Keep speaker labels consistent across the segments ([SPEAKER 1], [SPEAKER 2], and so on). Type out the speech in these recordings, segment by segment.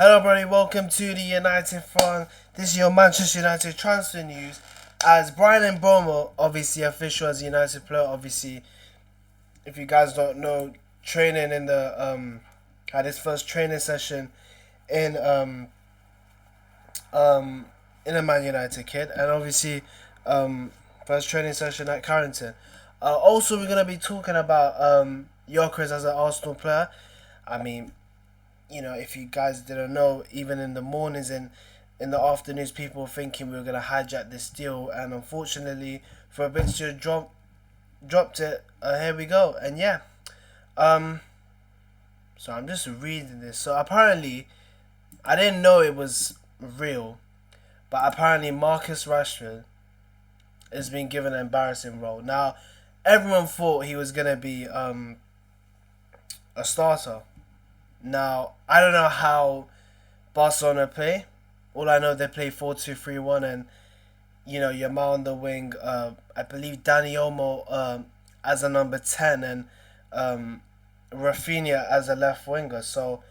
[SPEAKER 1] Hello, everybody. Welcome to the United Front. This is your Manchester United transfer news. As Brian Mbeumo, obviously official as a United player, obviously, if you guys don't know, training in the had his first training session in um in a Man United kid, and obviously first training session at Carrington. Also, we're gonna be talking about Gyokeres as an Arsenal player. I mean, if you guys didn't know, even in the mornings and in the afternoons, people were thinking we were gonna hijack this deal, and unfortunately, for a bit to dropped it. Here we go, and yeah. Um, so I'm just reading this. So apparently, I didn't know it was real, but apparently Marcus Rashford has been given an embarrassing role. Now, everyone thought he was gonna be a starter. Now, I don't know how Barcelona play. All I know, they play 4-2-3-1, and Yamal on the wing. I believe Dani Olmo as a number 10, and Rafinha as a left winger. So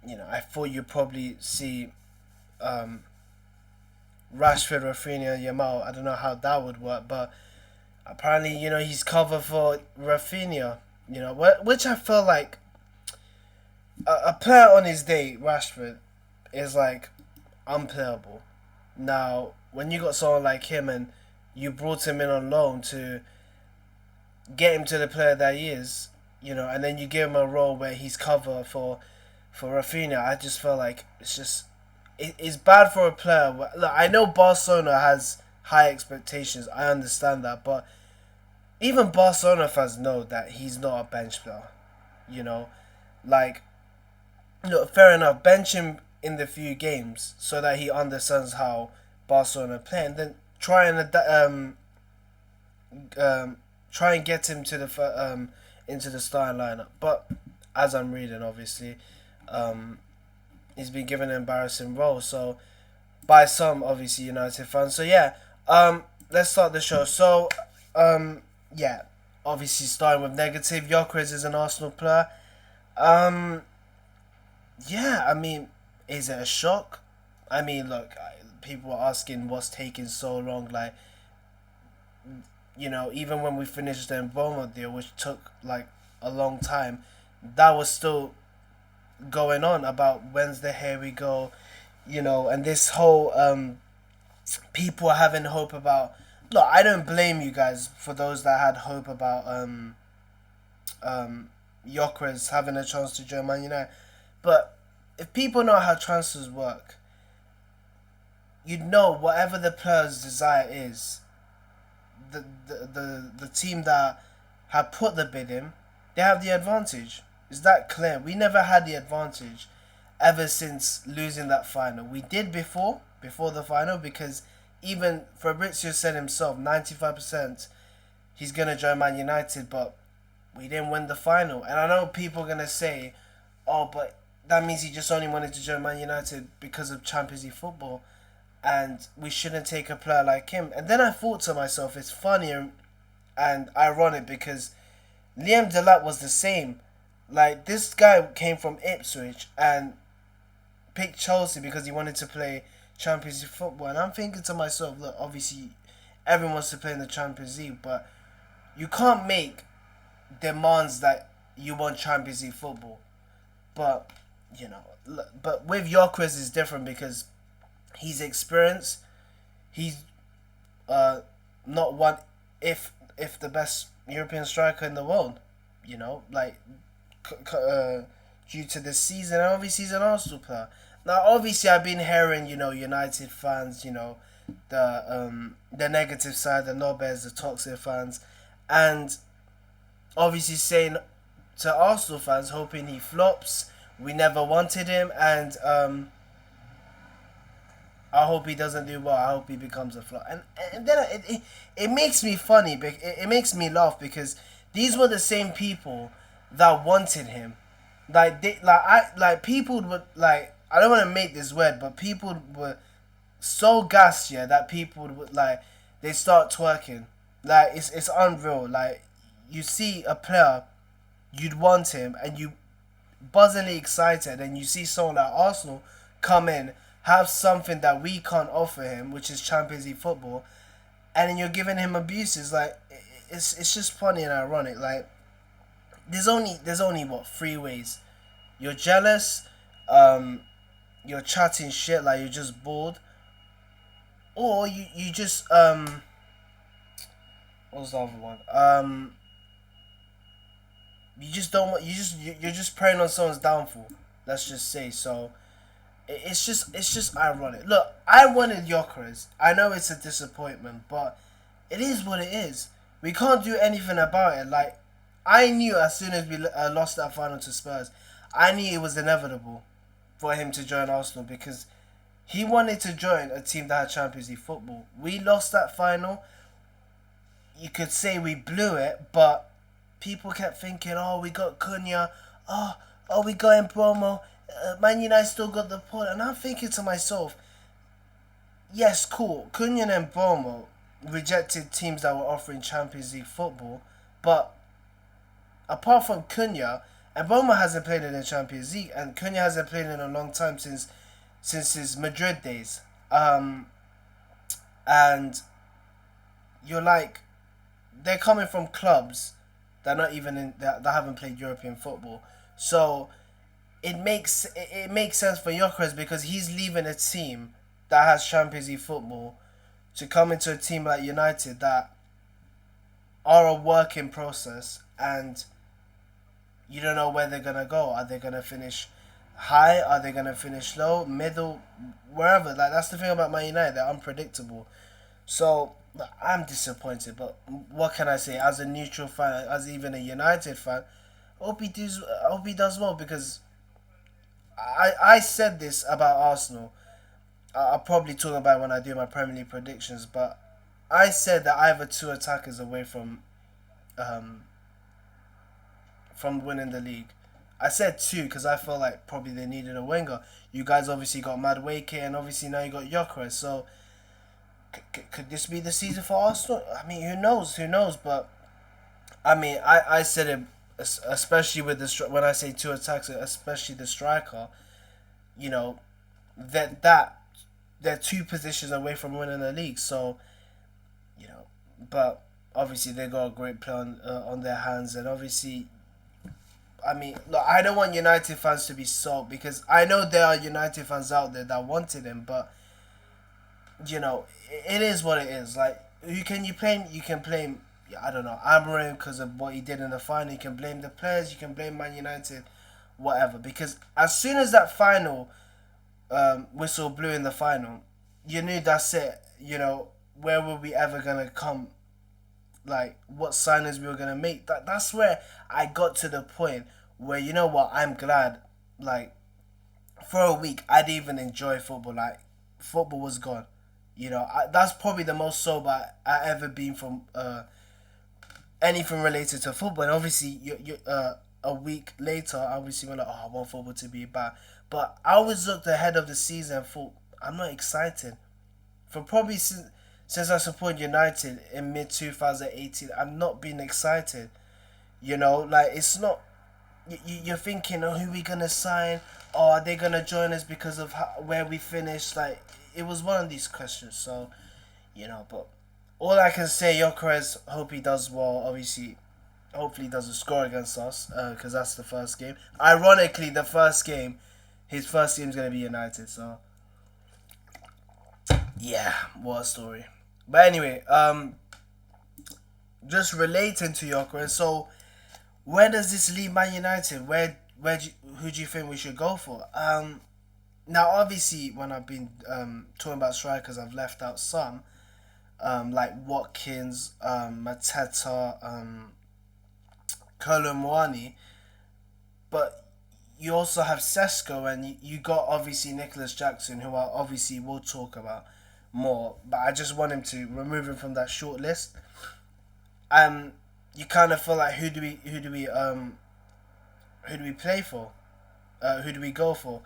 [SPEAKER 1] I thought you'd probably see um, Rashford, Rafinha, Yamal. I don't know how that would work, but apparently he's covered for Rafinha. Which I felt like a player on his day, Rashford, is like unplayable. Now, when you got someone like him and you brought him in on loan to get him to the player that he is, and then you give him a role where he's cover for Rafinha, I just felt like it's bad for a player. Look, I know Barcelona has high expectations. I understand that, but even Barcelona fans know that he's not a bench player. You know, like look, fair enough. Bench him in the few games so that he understands how Barcelona play, and then try and get him to the into the starting lineup. But as I'm reading, obviously, um, he's been given an embarrassing role. So by some, obviously, United fans. So yeah, let's start the show. So yeah, obviously starting with negative. Gyökeres is an Arsenal player. Um, yeah, I mean, is it a shock? I mean, look, people are asking what's taking so long. Like, even when we finished the Mboma deal, which took like a long time, that was still going on about Wednesday. Here we go, and this whole people are having hope about. Look, I don't blame you guys for those that had hope about Gyökeres having a chance to join Man United, but if people know how transfers work, you'd know whatever the player's desire is, the team that have put the bid in, they have the advantage. Is that clear? We never had the advantage ever since losing that final. We did before the final, because even Fabrizio said himself, 95% he's gonna join Man United, but we didn't win the final. And I know people are gonna say, "Oh, but that means he just only wanted to join Man United because of Champions League football, and we shouldn't take a player like him." And then I thought to myself, it's funny and ironic because Liam Delap was the same. Like, this guy came from Ipswich and picked Chelsea because he wanted to play Champions League football. And I'm thinking to myself, look, obviously everyone wants to play in the Champions League, but you can't make demands that you want Champions League football. But but with Gyökeres is different because he's experienced. He's not one, if the best European striker in the world. Like due to this season, and obviously he's an Arsenal player. Now, obviously, I've been hearing United fans, the negative side, the knobheads, the toxic fans, and obviously saying to Arsenal fans, hoping he flops. We never wanted him, and I hope he doesn't do well. I hope he becomes a flop. And then it makes me funny. It makes me laugh because these were the same people that wanted him. People would like. I don't want to make this weird, but people were so gassed, yeah, that people would like they start twerking. Like, it's unreal. Like, you see a player, you'd want him, and buzzingly excited, and you see someone like Arsenal come in, have something that we can't offer him, which is Champions League football, and then you're giving him abuses. Like, it's just funny and ironic. Like, there's only what, three ways. You're jealous, um, you're chatting shit like you're just bored, or you just what's the other one? You just don't want, you're just preying on someone's downfall. Let's just say so. It's just ironic. Look, I wanted Gyokeres. I know it's a disappointment, but it is what it is. We can't do anything about it. Like, I knew as soon as we lost that final to Spurs, I knew it was inevitable for him to join Arsenal because he wanted to join a team that had Champions League football. We lost that final. You could say we blew it, but people kept thinking, oh, we got Cunha, we got Mbromo, Man United still got the point. And I'm thinking to myself, yes, cool, Cunha and Mbromo rejected teams that were offering Champions League football, but apart from Cunha, Mbromo hasn't played in the Champions League, and Cunha hasn't played in a long time since his Madrid days. And you're like, they're coming from clubs that not even that haven't played European football. So it makes sense for Gyökeres because he's leaving a team that has Champions League football to come into a team like United that are a work in process, and you don't know where they're gonna go. Are they gonna finish high? Are they gonna finish low, middle, wherever? Like, that's the thing about Man United; they're unpredictable. So I'm disappointed, but what can I say? As a neutral fan, as even a United fan, I hope he does well because I said this about Arsenal. I'll probably talk about it when I do my Premier League predictions, but I said that I have two attackers away um, from winning the league. I said two because I felt like probably they needed a winger. You guys obviously got Madueke, and obviously now you got Gyökeres. So could this be the season for Arsenal? I mean, who knows? Who knows? But I mean, I said it, especially with when I say two attacks, especially the striker. You know, that they're two positions away from winning the league. So, you know, but obviously they got a great play on their hands, and obviously, I mean, look, I don't want United fans to be sold because I know there are United fans out there that wanted him, but you know, it is what it is. Like, you blame? You can blame, I don't know, Amorim because of what he did in the final. You can blame the players. You can blame Man United, whatever. Because as soon as that final whistle blew in the final, you knew that's it. You know, where were we ever gonna come? Like, what signings we were gonna make? That's where I got to the point where, you know what, I'm glad. Like, for a week, I didn't even enjoy football. Like, football was gone. You know, that's probably the most sober I ever been from anything related to football. And obviously, a week later, obviously, we're like, oh, I want football to be back. But I always looked ahead of the season and thought, I'm not excited. For probably since I supported United in mid 2018, I'm not being excited. You know, like, it's not. You're thinking, oh, who we gonna sign? Or are they gonna join us because of where we finished? Like, it was one of these questions. So, you know, but all I can say, Gyökeres, hope he does well. Obviously, hopefully he doesn't score against us because that's the first game. Ironically, his first game is gonna be United. So, yeah, what a story. But anyway, just relating to Gyökeres, so where does this leave Man United? Who do you think we should go for? Now obviously when I've been talking about strikers, I've left out some like Watkins, Mateta, Kolo Muani, but you also have Sesko, and you got obviously Nicholas Jackson, who I obviously will talk about more. But I just want him to remove him from that short list. You kind of feel like who do we play for? Who do we go for?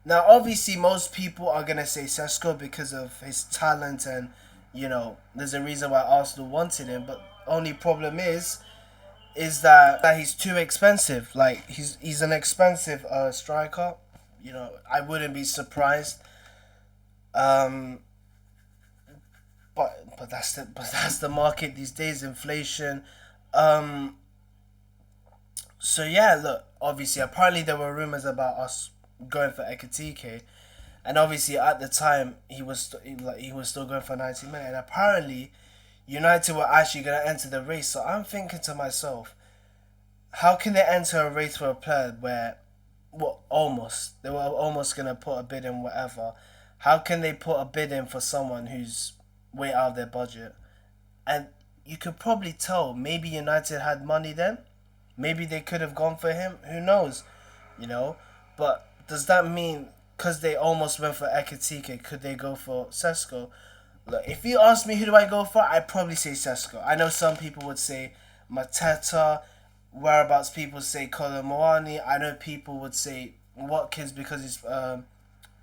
[SPEAKER 1] Now, obviously, most people are gonna say Sesko because of his talent, and you know, there's a reason why Arsenal wanted him. But only problem is is that he's too expensive. Like he's an expensive striker. You know, I wouldn't be surprised. Um, but that's the market these days. Inflation. Um, so yeah, look. Obviously, apparently there were rumors about us going for Ekatike, and obviously at the time he was still going for 90 million. And apparently, United were actually going to enter the race. So I'm thinking to myself, how can they enter a race for a player where, what, almost they were almost gonna put a bid in, whatever? How can they put a bid in for someone who's way out of their budget? And you could probably tell maybe United had money then. Maybe they could have gone for him. Who knows? You know. But does that mean because they almost went for Ekatike, could they go for Sesko? Look, if you ask me who do I go for, I'd probably say Sesko. I know some people would say Mateta, whereabouts people say Colin Moani. I know people would say Watkins because he's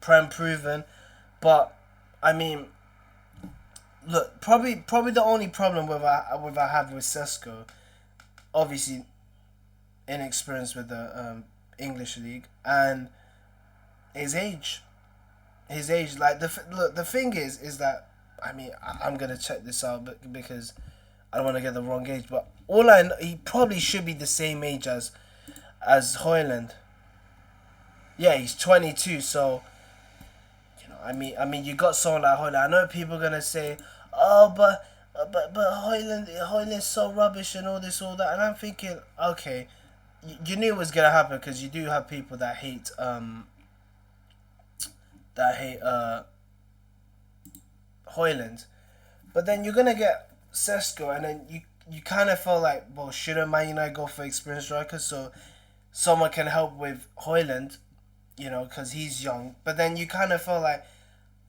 [SPEAKER 1] prem proven. But I mean, look, probably the only problem with I have with Sesko, obviously inexperience with the English league, and his age. His age, like look, the thing is that I mean I'm gonna check this out, but because I don't want to get the wrong age, but all I know, he probably should be the same age as Hoyland. Yeah, he's 22, so you know, I mean, you got someone like Hoyland. I know people are gonna say, "Oh, but Hoyland's so rubbish and all this, all that," and I'm thinking, okay, you knew it was gonna happen because you do have people that hate Hoyland, but then you're gonna get Sesko, and then you kind of feel like, well, shouldn't Man United go for experienced strikers so someone can help with Hoyland, you know, because he's young. But then you kind of feel like,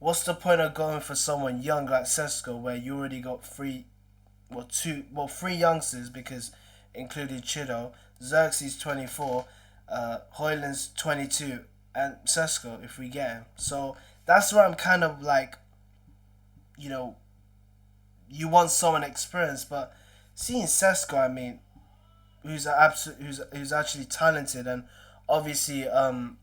[SPEAKER 1] what's the point of going for someone young like Sesko, where you already got three youngsters because including Chido, Xerxes 24, Hoyland's 22, and Sesko if we get him. So that's where I'm kind of like, you know, you want someone experienced, but seeing Sesko, I mean, who's actually talented, and obviously, you know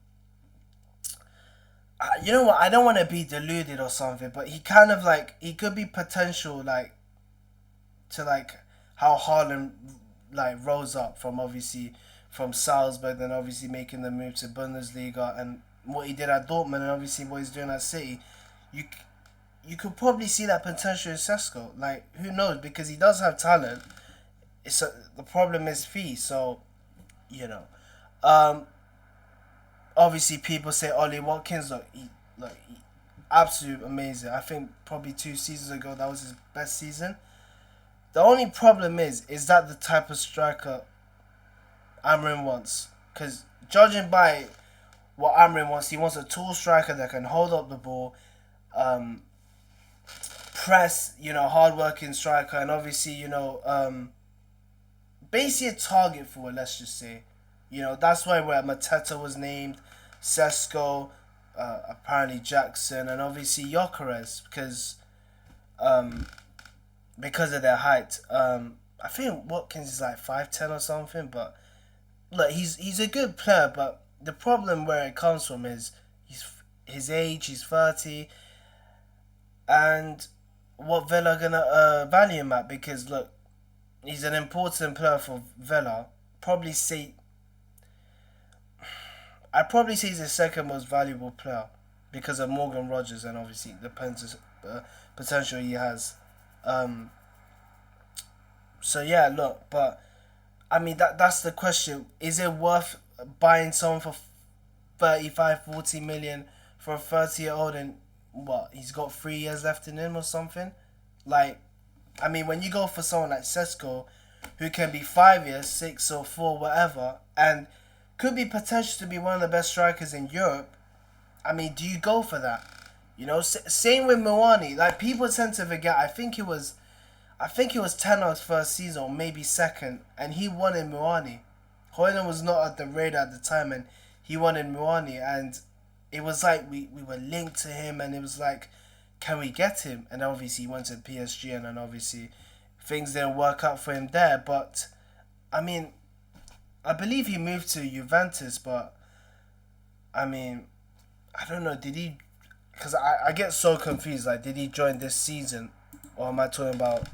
[SPEAKER 1] what? I don't want to be deluded or something, but he kind of like he could be potential like to like how Haaland like rose up from obviously from Salzburg, then obviously making the move to Bundesliga, and what he did at Dortmund, and obviously what he's doing at City. You you could probably see that potential in Sesko. Like, who knows? Because he does have talent. The problem is fee. So, you know, um, obviously people say Ollie Watkins. Look, absolute amazing. I think probably 2 seasons ago that was his best season. The only problem is that the type of striker Amrin wants. Because judging by what Amrin wants, he wants a tall striker that can hold up the ball, um, press, you know, hard-working striker, and obviously, you know, basically a target for it, let's just say. You know, that's why where Mateta was named, Sesko, apparently Jackson, and obviously Gyokeres, because of their height. I think Watkins is like 5'10" or something, but look, he's a good player, but the problem where it comes from is his age. He's 30, and what Villa gonna value him at? Because look, he's an important player for Villa. I'd probably say he's the second most valuable player because of Morgan Rogers and obviously the potential he has. Um, so yeah, look, but I mean that's the question. Is it worth buying someone for 35, 40 million for a 30-year-old, and what, he's got 3 years left in him or something? Like, I mean, when you go for someone like Sesko, who can be 5 years, 6 or 4, whatever, and could be potential to be one of the best strikers in Europe, I mean, do you go for that? You know, same with Moani. Like, people tend to forget. I think it was Ten first season, or maybe second, and he won in Moani. Hoyland was not at the radar at the time, and he won in Moani, and it was like we were linked to him, and it was like, can we get him? And obviously he went to PSG, and then obviously things didn't work out for him there. But I mean, I believe he moved to Juventus, but I mean, I don't know. Did he? Because I get so confused. Like, did he join this season, or am I talking about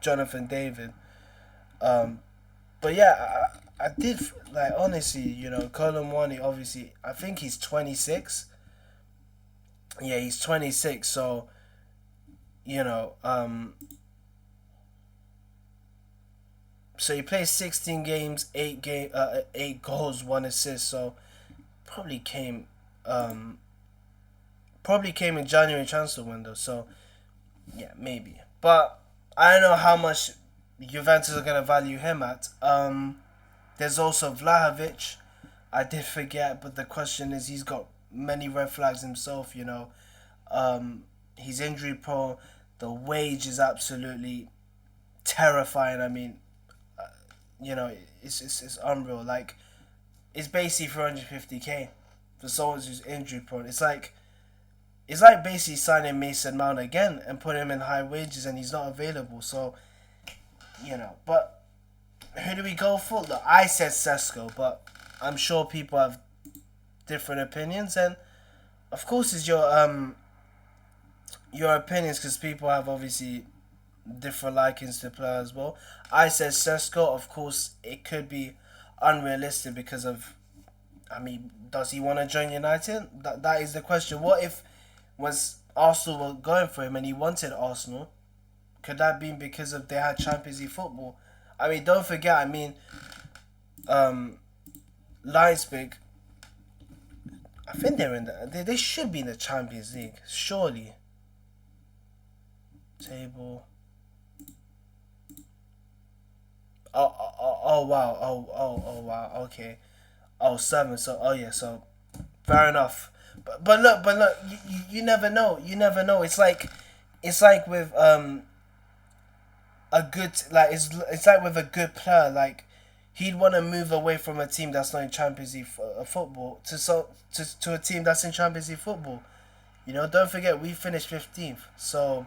[SPEAKER 1] Jonathan David? Um, but yeah, I did like honestly. Colin Wani. Obviously, I think he's 26. Yeah, he's 26. So you know, so he plays 16 games, 8 goals, 1 assist. So probably came, um, probably came in January transfer window. So yeah, maybe. But I don't know how much Juventus are gonna value him at. There's also Vlahovic. I did forget, but the question is, he's got many red flags himself. He's injury prone. The wage is absolutely terrifying. I mean, you know, it's unreal. Like, it's basically 450k for someone who's injury prone. It's like basically signing Mason Mount again and putting him in high wages, and he's not available. So but who do we go for? Look, I said Sesko, but I'm sure people have different opinions, and of course it's your opinions, because people have obviously different likings to play as well. I said Sesko. Of course, it could be unrealistic because of. I mean, does he want to join United? That is the question. What if was Arsenal were going for him and he wanted Arsenal? Could that be because of they had Champions League football? I mean, don't forget. I mean, um, Leipzig. I think they're in the. They should be in the Champions League, surely. Table. Oh wow. Oh wow. Okay. Oh, 7. So, oh yeah. So, fair enough. But look. You never know. You never know. It's like with a good like it's like with a good player. Like, he'd want to move away from a team that's not in Champions League football to a team that's in Champions League football. Don't forget we finished 15th. So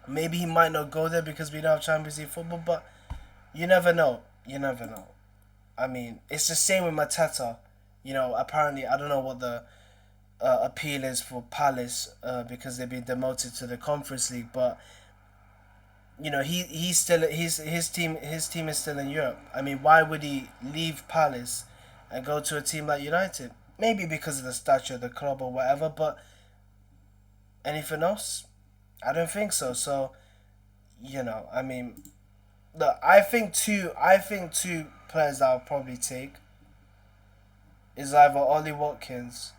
[SPEAKER 1] maybe he might not go there because we don't have Champions League football. But you never know. You never know. I mean, it's the same with Mateta. Apparently, I don't know what the appeal is for Palace because they've been demoted to the Conference League, but he's still his team is still in Europe. I mean, why would he leave Palace and go to a team like United? Maybe because of the stature of the club or whatever, but anything else? I don't think so. So, I mean, look, I think two players that I'll probably take is either Ollie Watkins.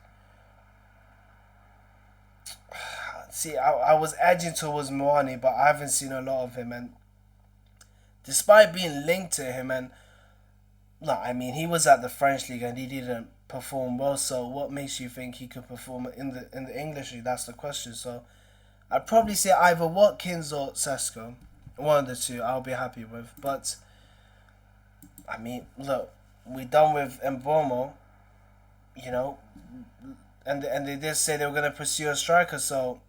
[SPEAKER 1] See, I was edging towards Moani, but I haven't seen a lot of him, and despite being linked to him, and no, I mean, he was at the French league and he didn't perform well. So what makes you think he could perform in the English league? That's the question. So I'd probably say either Watkins or Sesko, one of the two. I'll be happy with. But I mean, look, we done with Mbomo, you know, and they did say they were gonna pursue a striker. So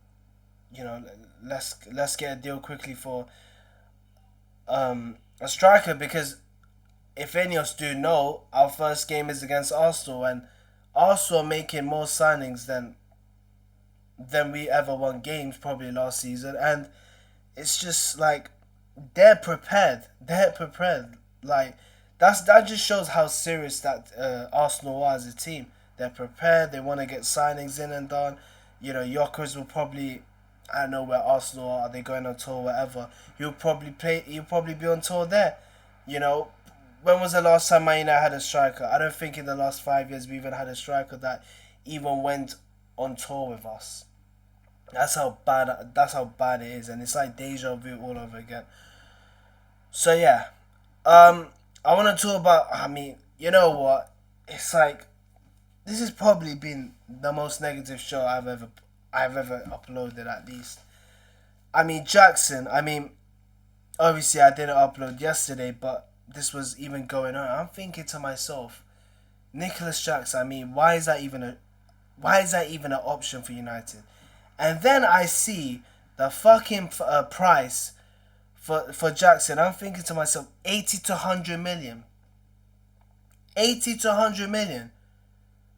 [SPEAKER 1] let's get a deal quickly for a striker, because if any of us do know, our first game is against Arsenal, and Arsenal are making more signings than we ever won games probably last season, and it's just like they're prepared. They're prepared. Like that just shows how serious that Arsenal are as a team. They're prepared. They want to get signings in and done. Gyokeres will probably. I don't know where Arsenal are. Are they going on tour, whatever? He'll probably play. He'll probably be on tour there. When was the last time Man United had a striker? I don't think in the last 5 years we even had a striker that even went on tour with us. That's how bad. That's how bad it is, and it's like deja vu all over again. So yeah, I want to talk about. I mean, you know what? It's like this has probably been the most negative show I've ever uploaded, at least. I mean, Jackson. I mean, obviously I didn't upload yesterday, but this was even going on. I'm thinking to myself, Nicholas Jackson. I mean, why is that even an option for United? And then I see the fucking price for Jackson, I'm thinking to myself, 80 to 100 million. 80 to 100 million.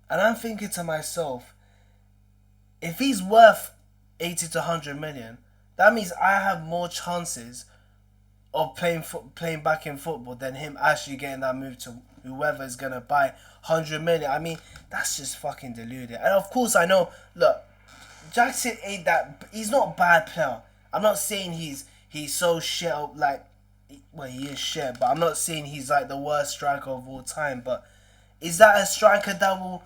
[SPEAKER 1] And I'm thinking to myself, if he's worth 80 to 100 million, that means I have more chances of playing back in football than him actually getting that move to whoever is going to buy 100 million. I mean, that's just fucking deluded. And of course, I know, look, Jackson ain't that. He's not a bad player. I'm not saying he's so shit. Like, well, he is shit, but I'm not saying he's like the worst striker of all time. But is that a striker that will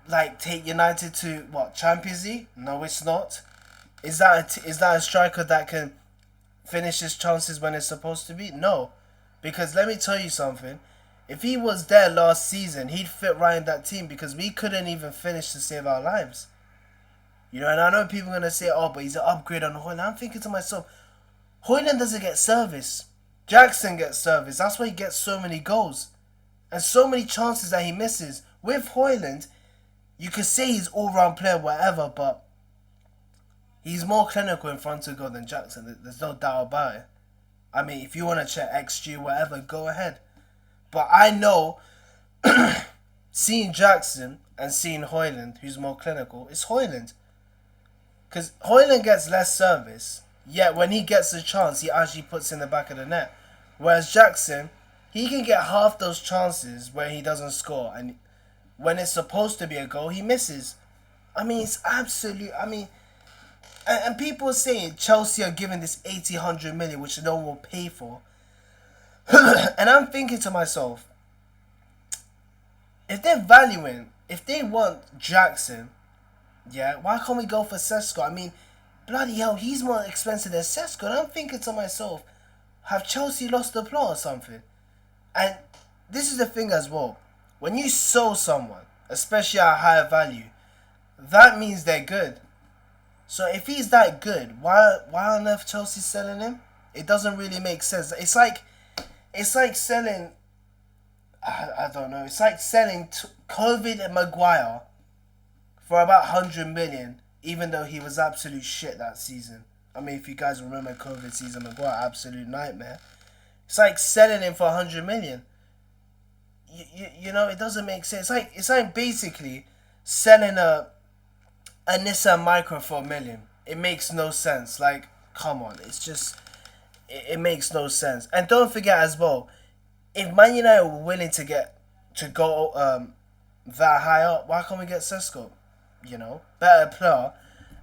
[SPEAKER 1] like take United to what, Champions League? No, it's not. Is that a striker that can finish his chances when it's supposed to be? No, because let me tell you something. If he was there last season, he'd fit right in that team because we couldn't even finish to save our lives. You know, and I know people are going to say, oh, but he's an upgrade on Højlund. I'm thinking to myself, Højlund doesn't get service. Jackson gets service. That's why he gets so many goals. And so many chances that he misses. With Højlund, you could say he's all-round player, whatever, but he's more clinical in front of goal than Jackson. There's no doubt about it. I mean, if you want to check XG, whatever, go ahead. But I know, seeing Jackson and seeing Højlund, who's more clinical, it's Højlund. Because Højlund gets less service, yet when he gets a chance, he actually puts in the back of the net. Whereas Jackson, he can get half those chances where he doesn't score. And when it's supposed to be a goal, he misses. I mean, it's absolute. I mean, and people are saying Chelsea are giving this 80, 100 million, which no one will pay for. And I'm thinking to myself, if they want Jackson, yeah, why can't we go for Sesko? I mean, bloody hell, he's more expensive than Sesko. And I'm thinking to myself, have Chelsea lost the plot or something? And this is the thing as well. When you sell someone, especially at a higher value, that means they're good. So if he's that good, why on earth Chelsea selling him? It doesn't really make sense. It's like selling, I don't know. It's like selling COVID and Maguire for about 100 million, even though he was absolute shit that season. I mean, if you guys remember COVID season, Maguire, absolute nightmare. It's like selling him for 100 million. You know, it doesn't make sense. It's like basically selling a Nissan Micra for $1 million. It makes no sense. Like, come on. It's just, it makes no sense. And don't forget as well, if Man United were willing to go that high up, why can't we get Sesko? You know, better player.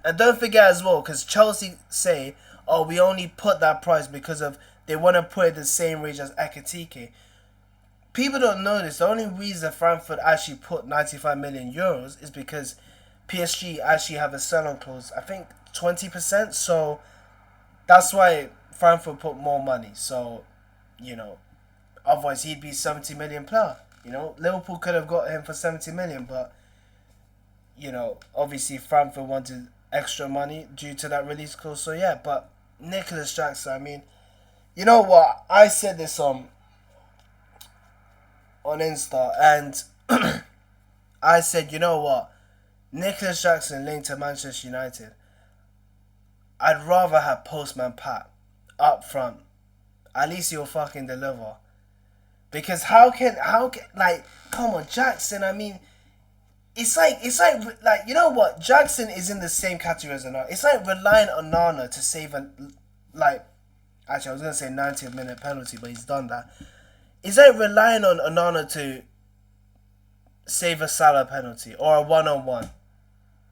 [SPEAKER 1] And don't forget as well, because Chelsea say, oh, we only put that price because of they want to put it the same range as Ekitike. People don't know this. The only reason Frankfurt actually put 95 million euros is because PSG actually have a sell-on clause, I think 20%. So that's why Frankfurt put more money. So, you know, otherwise he'd be 70 million player. You know, Liverpool could have got him for 70 million, but, you know, obviously Frankfurt wanted extra money due to that release clause. So yeah, but Nicholas Jackson, I mean, you know what? I said this on Insta, and I said, you know what? Nicholas Jackson linked to Manchester United. I'd rather have Postman Pat up front. At least he'll fucking deliver. Because how can like, come on, Jackson, I mean, it's like you know what? Jackson is in the same category as Onana. It's like relying on Onana to save actually I was gonna say 90th minute penalty, but he's done that. It's like relying on Onana to save a Salah penalty or a 1-on-1,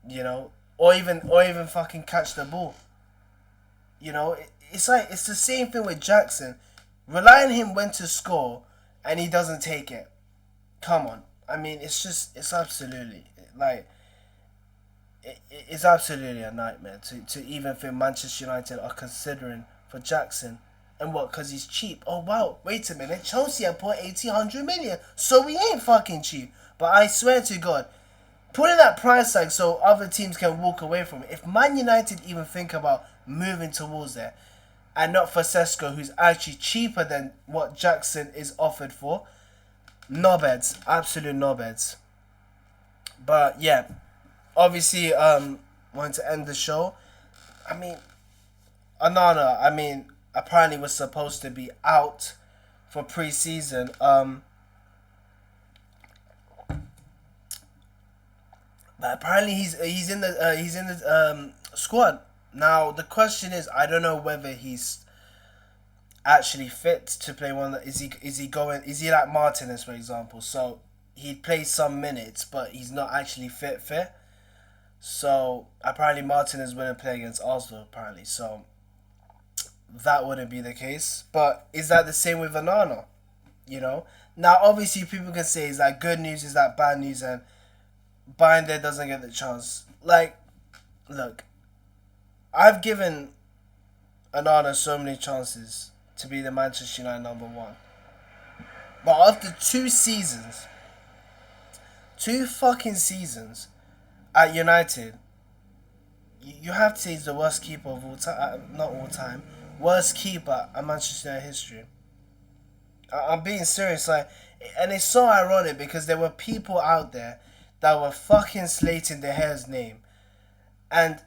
[SPEAKER 1] you know, or even fucking catch the ball. You know, it's the same thing with Jackson. Rely on him when to score, and he doesn't take it. Come on, I mean, it's absolutely like it's absolutely a nightmare to even think Manchester United are considering for Jackson. And what, because he's cheap? Oh wow, wait a minute, Chelsea have put 80, 100 million, so we ain't fucking cheap. But I swear to God, putting that price tag so other teams can walk away from it. If Man United even think about moving towards there, and not for Sesko, who's actually cheaper than what Jackson is offered for, knobheads, absolute knobheads. But yeah, obviously, wanted to end the show. I mean, Onana, I mean, apparently was supposed to be out for pre-season. But apparently he's in the squad. Now the question is, I don't know whether he's actually fit to play one. Is he like Martinez, for example? So he plays some minutes, but he's not actually fit. So apparently Martinez wouldn't play against Arsenal. Apparently, so that wouldn't be the case. But is that the same with Onana? You know. Now obviously people can say, is that good news? Is that bad news? And Binder doesn't get the chance. Like, look, I've given Onana so many chances to be the Manchester United #1. But after 2 seasons, 2 fucking seasons at United, you have to say he's the worst keeper of all time. Not all time. Worst keeper at Manchester United history. I'm being serious. Like, and it's so ironic because there were people out there that were fucking slating De Gea's name. And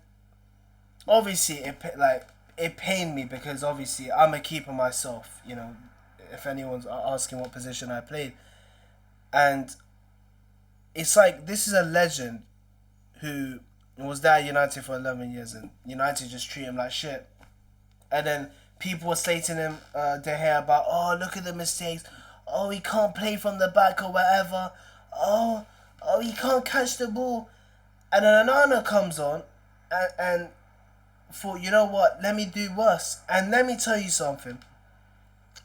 [SPEAKER 1] obviously, it pained me because obviously I'm a keeper myself, you know, if anyone's asking what position I played. And it's like, this is a legend who was there at United for 11 years and United just treat him like shit. And then people were slating him, De Gea, about, oh, look at the mistakes. Oh, he can't play from the back or whatever. Oh, he can't catch the ball. And then Onana comes on and thought, you know what, let me do worse. And let me tell you something.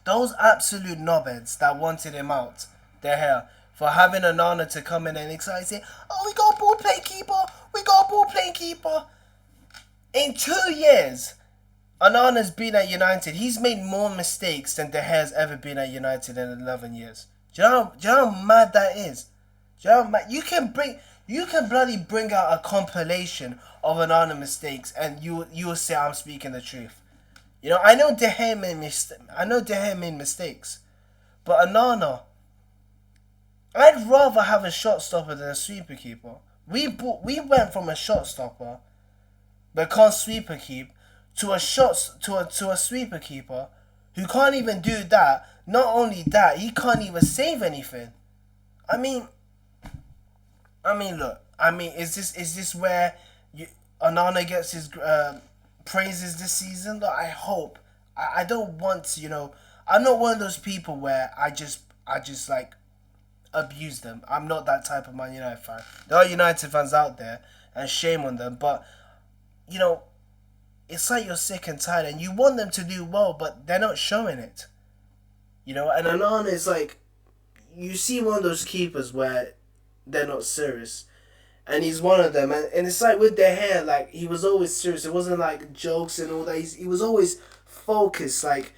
[SPEAKER 1] Those absolute knobheads that wanted him out, De Gea, for having Onana to come in and excite, say, oh, we got a ball playing keeper. We got a ball playing keeper. In 2 years, Onana's been at United. He's made more mistakes than De Gea's ever been at United in 11 years. Do you know how mad that is? Do you know how mad? You can bloody bring out a compilation of Onana mistakes and you will say I'm speaking the truth. You know, I know De Gea made mistakes. But Onana, I'd rather have a shot stopper than a sweeper keeper. We went from a shot stopper but can't sweeper keep to a sweeper keeper who can't even do that. Not only that, he can't even save anything. I mean, look. Is this where Onana gets his praises this season? Look, I hope. I don't want to, you know. I'm not one of those people where I just like abuse them. I'm not that type of Man United fan. There are United fans out there, and shame on them. But you know, it's like you're sick and tired, and you want them to do well, but they're not showing it. You know, and Onana is like, you see one of those keepers where they're not serious. And he's one of them. And it's like with De Gea, like, he was always serious. It wasn't like jokes and all that. He was always focused. Like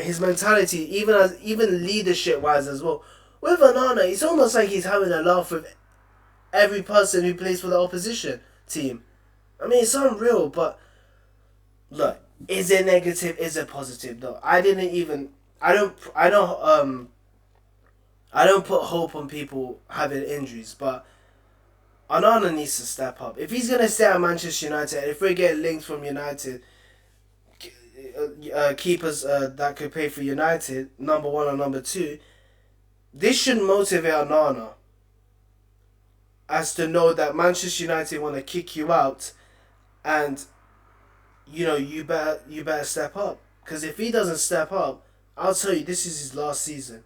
[SPEAKER 1] his mentality, even leadership-wise as well. With Onana, it's almost like he's having a laugh with every person who plays for the opposition team. I mean, it's unreal, but look, is it negative? Is it positive? Though I don't put hope on people having injuries, but Onana needs to step up. If he's gonna stay at Manchester United, if we get links from United, keepers that could play for United, #1 or #2, this should motivate Onana as to know that Manchester United want to kick you out, and you know you better step up. Because if he doesn't step up, I'll tell you, this is his last season.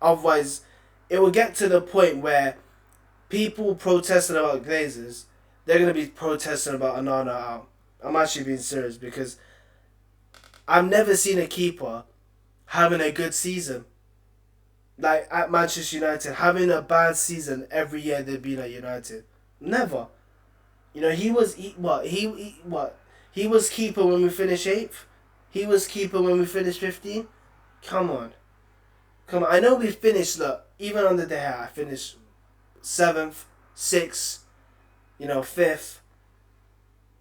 [SPEAKER 1] Otherwise, it will get to the point where people protesting about Glazers, they're going to be protesting about Onana out. I'm actually being serious because I've never seen a keeper having a good season. Like at Manchester United, having a bad season every year they've been at United. Never. You know, he was keeper when we finished 8th? He was keeper when we finished 15th? Come on. I know we finished, look, even under De Gea, I finished 7th, 6th, 5th.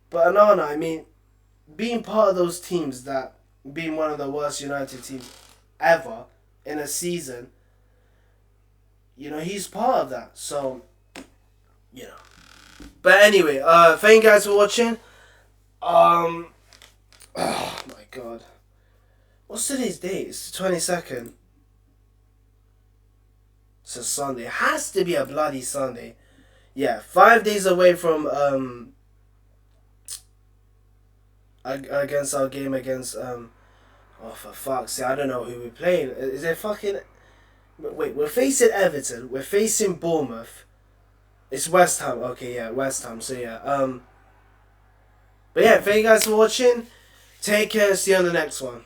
[SPEAKER 1] But Onana, I mean, being part of those teams that, being one of the worst United teams ever in a season, he's part of that. So, But anyway, thank you guys for watching. Oh my God. What's today's date? It's the 22nd. It's a Sunday. It has to be a bloody Sunday. Yeah, 5 days away from against our game against oh, for fuck's sake, I don't know who we're playing. Is it fucking... Wait, we're facing Everton. We're facing Bournemouth. It's West Ham. Okay, yeah, West Ham. So yeah, but yeah, thank you guys for watching. Take care. See you on the next one.